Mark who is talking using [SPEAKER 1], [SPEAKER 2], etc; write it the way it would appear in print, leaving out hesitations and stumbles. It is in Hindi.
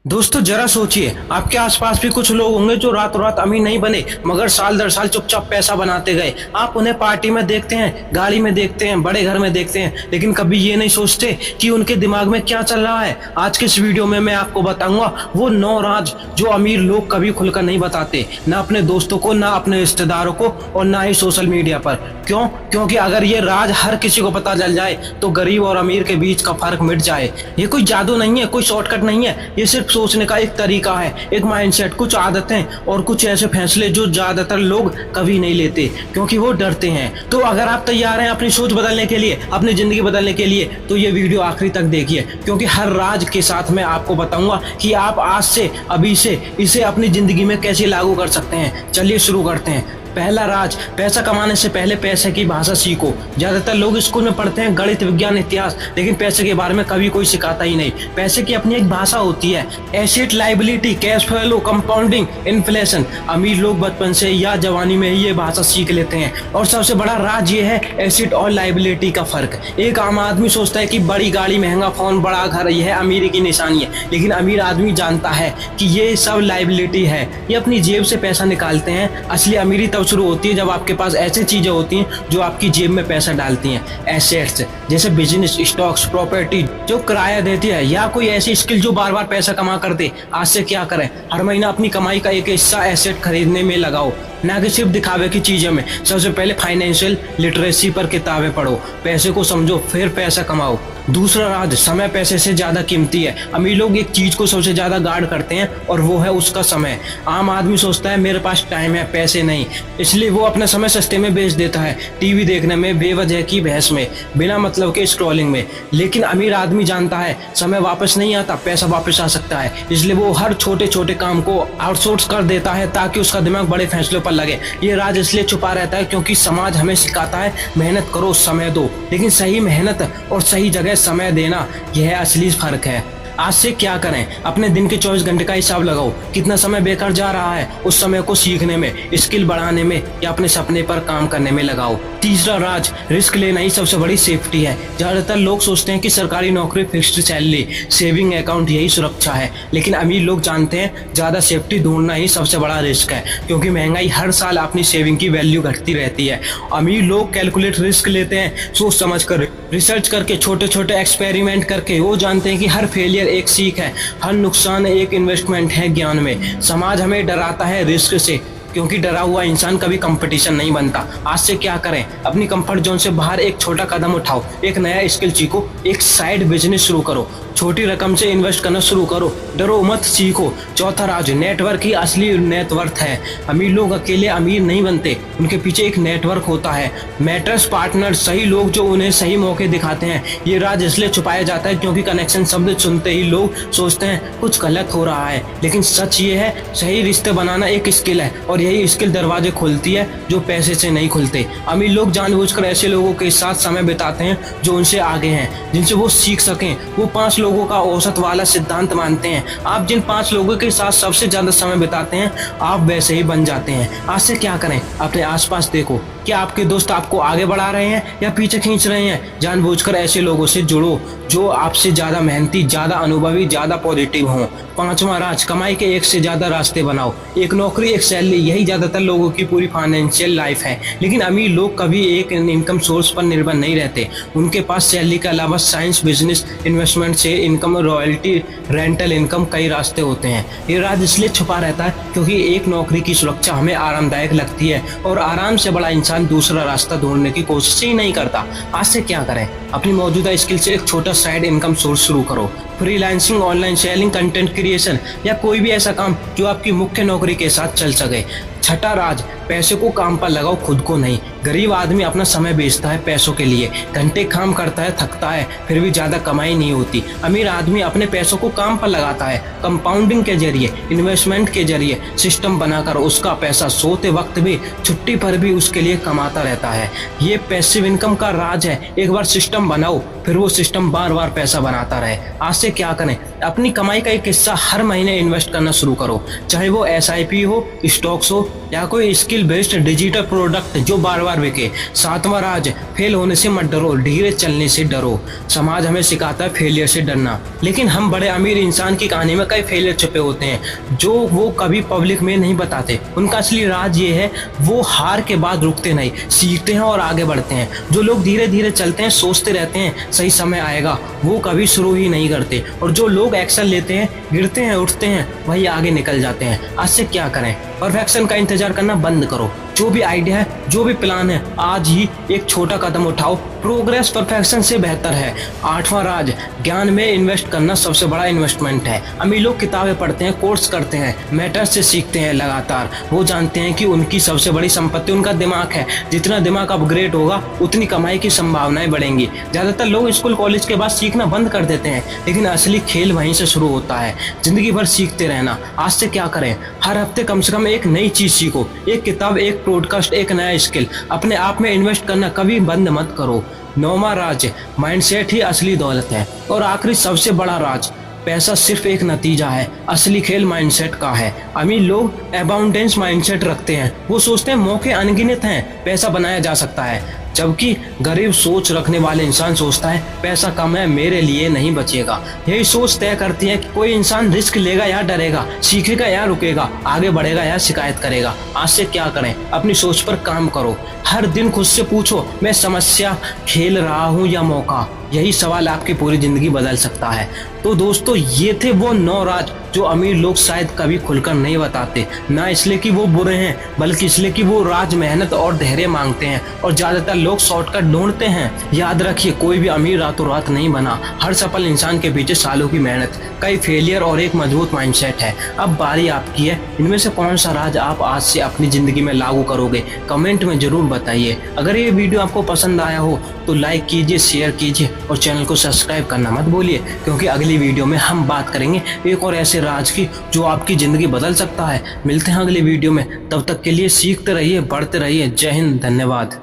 [SPEAKER 1] दोस्तों जरा सोचिए, आपके आसपास भी कुछ लोग होंगे जो रातों रात अमीर नहीं बने मगर साल दर साल चुपचाप पैसा बनाते गए। आप उन्हें पार्टी में देखते हैं, गाड़ी में देखते हैं, बड़े घर में देखते हैं, लेकिन कभी ये नहीं सोचते कि उनके दिमाग में क्या चल रहा है। आज के इस वीडियो में मैं आपको बताऊंगा वो 9 राज जो अमीर लोग कभी खुलकर नहीं बताते, ना अपने दोस्तों को, ना अपने रिश्तेदारों को और ना ही सोशल मीडिया पर। क्यों? क्योंकि अगर ये राज हर किसी को पता चल जाए तो गरीब और अमीर के बीच का फर्क मिट जाए। ये कोई जादू नहीं है, कोई शॉर्टकट नहीं है, ये सिर्फ सोचने का एक तरीका है, एक माइंडसेट, कुछ आदतें और कुछ ऐसे फैसले जो ज्यादातर लोग कभी नहीं लेते क्योंकि वो डरते हैं। तो अगर आप तैयार हैं अपनी सोच बदलने के लिए, अपनी जिंदगी बदलने के लिए, तो ये वीडियो आखिरी तक देखिए क्योंकि हर राज के साथ मैं आपको बताऊंगा कि आप आज से, अभी से इसे अपनी जिंदगी में कैसे लागू कर सकते हैं। चलिए शुरू करते हैं। पहला राज, पैसा कमाने से पहले पैसे की भाषा सीखो। ज्यादातर लोग स्कूल में पढ़ते हैं गणित, विज्ञान, इतिहास, लेकिन पैसे के बारे में कभी कोई सिखाता ही नहीं। पैसे की अपनी एक भाषा होती है, asset, liability, cash flow, compounding, inflation. अमीर लोग बचपन से या जवानी में ही ये भाषा सीख लेते हैं। और सबसे बड़ा राज ये है एसेट और लायबिलिटी का फर्क। एक आम आदमी सोचता है कि बड़ी गाड़ी, महंगा फोन, बड़ा घर यह अमीरी की निशानी है, लेकिन अमीर आदमी जानता है कि ये सब लायबिलिटी है। ये अपनी जेब से पैसा निकालते हैं। असली अमीरी तब शुरू होती है जब आपके पास ऐसी चीजें होती हैं जो आपकी जेब में पैसा डालती हैं। एसेट्स जैसे बिजनेस, स्टॉक्स, प्रॉपर्टी जो किराया देती है, या कोई ऐसी स्किल जो बार बार पैसा कमा कर दे। आज से क्या करें, हर महीना अपनी कमाई का एक हिस्सा एसेट खरीदने में लगाओ, ना कि सिर्फ दिखावे की चीजों में। सबसे पहले फाइनेंशियल लिटरेसी पर किताबें पढ़ो, पैसे को समझो, फिर पैसा कमाओ। दूसरा राज, समय पैसे से ज्यादा कीमती है। अमीर लोग एक चीज को सबसे ज्यादा गार्ड करते हैं और वो है उसका समय। आम आदमी सोचता है मेरे पास टाइम है, पैसे नहीं, इसलिए वो अपना समय सस्ते में बेच देता है, टीवी देखने में, बेवजह की बहस में, बिना मतलब के स्क्रॉलिंग में। लेकिन अमीर आदमी जानता है समय वापस नहीं आता, पैसा वापस आ सकता है, इसलिए वो हर छोटे छोटे काम को आउटसोर्स कर देता है ताकि उसका दिमाग बड़े फैसलों पर लगे। ये राज इसलिए छुपा रहता है क्योंकि समाज हमें सिखाता है मेहनत करो, समय दो, लेकिन सही मेहनत और सही जगह समय देना, यह असली फर्क है। आज से क्या करें, अपने दिन के 24 घंटे का हिसाब लगाओ। कितना समय बेकार जा रहा है, उस समय को सीखने में, स्किल बढ़ाने में या अपने सपने पर काम करने में लगाओ। तीसरा राज, रिस्क लेना ही सबसे बड़ी सेफ्टी है। ज्यादातर लोग सोचते हैं कि सरकारी नौकरी, फिक्स्ड सैलरी, सेविंग अकाउंट यही सुरक्षा है, लेकिन अमीर लोग जानते हैं ज्यादा सेफ्टी ढूंढना ही सबसे बड़ा रिस्क है, क्योंकि महंगाई हर साल अपनी सेविंग की वैल्यू घटती रहती है। अमीर लोग कैलकुलेट रिस्क लेते हैं, सोच समझ कर, रिसर्च करके, छोटे छोटे एक्सपेरिमेंट करके। वो जानते हैं कि हर फेलियर एक सीख है, हर नुकसान एक इन्वेस्टमेंट है ज्ञान में। समाज हमें डराता है रिस्क से, क्योंकि डरा हुआ इंसान कभी कंपटीशन नहीं बनता। आज से क्या करें, अपनी कंफर्ट जोन से बाहर एक छोटा कदम उठाओ, एक नया स्किल सीखो, एक साइड बिजनेस शुरू करो, छोटी रकम से इन्वेस्ट करना शुरू करो, डरो मत, सीखो। चौथा राज, नेटवर्क ही असली नेटवर्थ है। अमीर लोग अकेले अमीर नहीं बनते, उनके पीछे एक नेटवर्क होता है, मेंटर्स, पार्टनर, सही लोग जो उन्हें सही मौके दिखाते हैं। ये राज इसलिए छुपाया जाता है क्योंकि कनेक्शन शब्द सुनते ही लोग सोचते हैं कुछ गलत हो रहा है, लेकिन सच ये है सही रिश्ते बनाना एक स्किल है और यही स्किल दरवाजे खोलती है जो पैसे से नहीं खुलते। अमीर लोग जानबूझकर ऐसे लोगों के साथ समय बिताते हैं जो उनसे आगे हैं, जिनसे वो सीख सकें। वो 5 लोगों का औसत वाला सिद्धांत मानते हैं। आप जिन 5 लोगों के साथ सबसे ज्यादा समय बिताते हैं, आप वैसे ही बन जाते हैं। आज से क्या करें, अपने आसपास देखो, क्या आपके दोस्त आपको आगे बढ़ा रहे हैं या पीछे खींच रहे हैं। जानबूझकर ऐसे लोगों से जुड़ो जो आपसे ज्यादा मेहनती, ज्यादा अनुभवी, ज्यादा पॉजिटिव हों। 5वां राज, कमाई के एक से ज्यादा रास्ते बनाओ। एक नौकरी, एक सैलरी, यही ज्यादातर लोगों की पूरी फाइनेंशियल लाइफ है। लेकिन अमीर लोग कभी एक इनकम सोर्स पर निर्भर नहीं रहते। उनके पास सैलरी के अलावा साइंस, बिजनेस, इन्वेस्टमेंट से इनकम, रॉयल्टी, रेंटल इनकम, कई रास्ते होते हैं। ये राज इसलिए छुपा रहता है क्योंकि एक नौकरी की सुरक्षा हमें आरामदायक लगती है और आराम से बड़ा इंसान दूसरा रास्ता ढूंढने की कोशिश ही नहीं करता। आज से क्या करें, अपनी मौजूदा स्किल से एक छोटा साइड इनकम सोर्स शुरू करो। Freelancing, online selling, content creation या कोई भी ऐसा काम जो आपकी मुख्य नौकरी के साथ चल सके। छठा राज, पैसे को काम पर लगाओ, खुद को नहीं। गरीब आदमी अपना समय बेचता है पैसों के लिए, घंटे काम करता है, थकता है, फिर भी ज्यादा कमाई नहीं होती। अमीर आदमी अपने पैसों को काम पर लगाता है, कंपाउंडिंग के जरिए, इन्वेस्टमेंट के जरिए, सिस्टम बनाकर उसका पैसा सोते वक्त भी, छुट्टी पर भी उसके लिए कमाता रहता है। ये पैसिव इनकम का राज है। एक बार सिस्टम बनाओ, फिर वो सिस्टम बार बार पैसा बनाता रहे। आज से क्या करें, अपनी कमाई का एक हिस्सा हर महीने इन्वेस्ट करना शुरू करो, चाहे वो SIP हो, स्टॉक्स हो या कोई स्किल बेस्ड डिजिटल प्रोडक्ट जो बार बार बिके। 7वां राज, फेल होने से मत डरो, धीरे चलने से डरो। समाज हमें सिखाता है फेलियर से डरना, लेकिन हम बड़े अमीर इंसान की कहानी में कई फेलियर छुपे होते हैं जो वो कभी पब्लिक में नहीं बताते। उनका असली राज ये है, वो हार के बाद रुकते नहीं, सीखते हैं और आगे बढ़ते हैं। जो लोग धीरे धीरे चलते हैं, सोचते रहते हैं सही समय आएगा, वो कभी शुरू ही नहीं करते। और जो लोग एक्शन लेते हैं, गिरते हैं, उठते हैं, वही आगे निकल जाते हैं। आज से क्या करें, परफेक्शन का इंतजार करना बंद करो। जो भी आइडिया है, जो भी प्लान है, आज ही एक छोटा कदम उठाओ। प्रोग्रेस परफेक्शन से बेहतर है। 8वां राज, ज्ञान में इन्वेस्ट करना सबसे बड़ा इन्वेस्टमेंट है। अमीर लोग किताबें पढ़ते हैं, कोर्स करते हैं, मेंटर से सीखते हैं लगातार। वो जानते हैं कि उनकी सबसे बड़ी संपत्ति उनका दिमाग है। जितना दिमाग अपग्रेड होगा, उतनी कमाई की संभावनाएं बढ़ेंगी। ज्यादातर लोग स्कूल कॉलेज के बाद सीखना बंद कर देते हैं, लेकिन असली खेल वहीं से शुरू होता है। जिंदगी भर सीखते रहना। आज से क्या करें, हर हफ्ते कम से कम एक नई चीज सीखो। एक किताब, एक पॉडकास्ट, एक नया स्किल। अपने आप में इन्वेस्ट करना कभी बंद मत करो। 9वां राज, माइंडसेट ही असली दौलत है। और आखिरी सबसे बड़ा राज, पैसा सिर्फ एक नतीजा है, असली खेल माइंडसेट का है। अमीर लोग अबाउंडेंस माइंडसेट रखते हैं। वो सोचते हैं मौके अनगिनत हैं, पैसा बनाया जा सकता है। जबकि गरीब सोच रखने वाले इंसान सोचता है पैसा कम है, मेरे लिए नहीं बचेगा। यही सोच तय करती है कि कोई इंसान रिस्क लेगा या डरेगा, सीखेगा या रुकेगा, आगे बढ़ेगा या शिकायत करेगा। आज से क्या करें, अपनी सोच पर काम करो। हर दिन खुद से पूछो, मैं समस्या खेल रहा हूँ या मौका। यही सवाल आपकी पूरी जिंदगी बदल सकता है। तो दोस्तों, ये थे वो 9 राज जो अमीर लोग शायद कभी खुलकर नहीं बताते, ना इसलिए कि वो बुरे हैं, बल्कि इसलिए कि वो राज मेहनत और धैर्य मांगते हैं। और ज्यादातर लोग शॉर्टकट ढूंढते हैं। याद रखिए, कोई भी अमीर रातों रात नहीं बना। हर सफल इंसान के पीछे सालों की मेहनत, कई फेलियर और एक मजबूत माइंडसेट है। अब बारी आपकी है, इनमें से कौन सा राज आप आज से अपनी जिंदगी में लागू करोगे, कमेंट में जरूर बताइए। अगर ये वीडियो आपको पसंद आया हो तो लाइक कीजिए, शेयर कीजिए और चैनल को सब्सक्राइब करना मत भूलिए, क्योंकि अगली वीडियो में हम बात करेंगे एक और ऐसे राज की जो आपकी जिंदगी बदल सकता है। मिलते हैं अगली वीडियो में, तब तक के लिए सीखते रहिए, बढ़ते रहिए। जय हिंद, धन्यवाद।